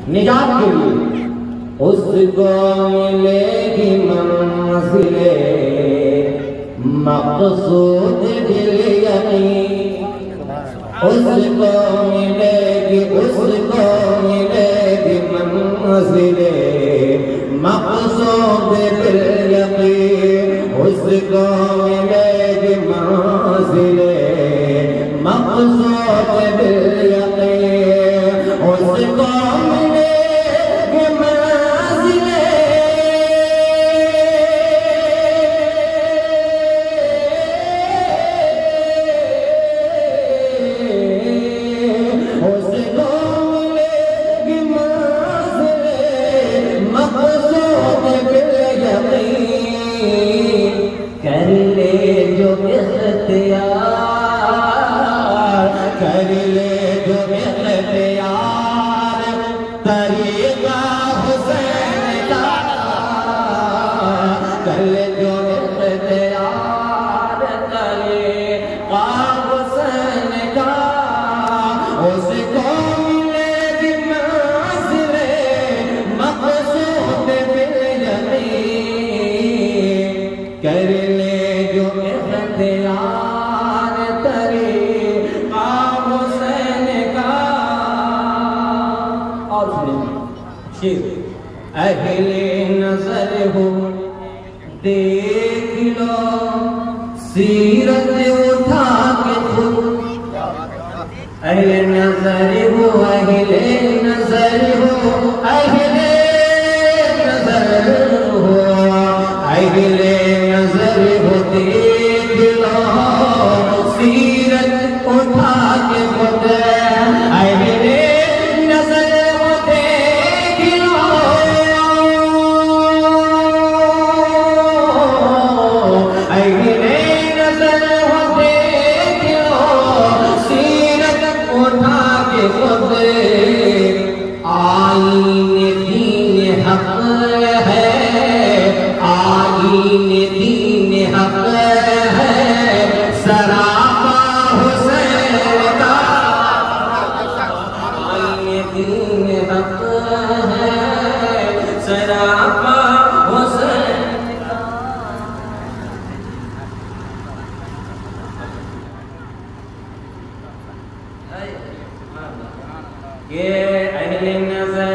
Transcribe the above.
निजात के लिए उसको मिलेगी मंजिले मक़सूद बिल यकीन। उसको मिलेगी मंजिले मक़सूद बिल यकीन। उसको मिलेगी मंजिले मक़सूद बिल यकीन। उसको मिलेगी मंजिले कर ले जो इख्तियार, कर ले जो इख्तियार तरीक़ा हुसैन का। कर ले जो इख्तियार तरीक़ा हुसैन का। उसको मिलेगी मंज़िले मक़सूद बिल यक़ीन। कर ले जो इख्तियार तरीक़ा हुसैन का। और शेर अहले नज़र हो देख लो सीरत उठा के खुद। अहले नज़र हो, अहले नज़र हो, अहले नज़र हो, अहले नज़र हो देख लो सीरत उठा के खुद। अहले नज़र हो देख लो, अहले नज़र हो देख लो सीरत उठा के खुद। आईने दीन हक है, आईने दीन हक है सरापा हुसैन का। आईने दीन हक है सरापा हुसैन का। ये अहले नज़र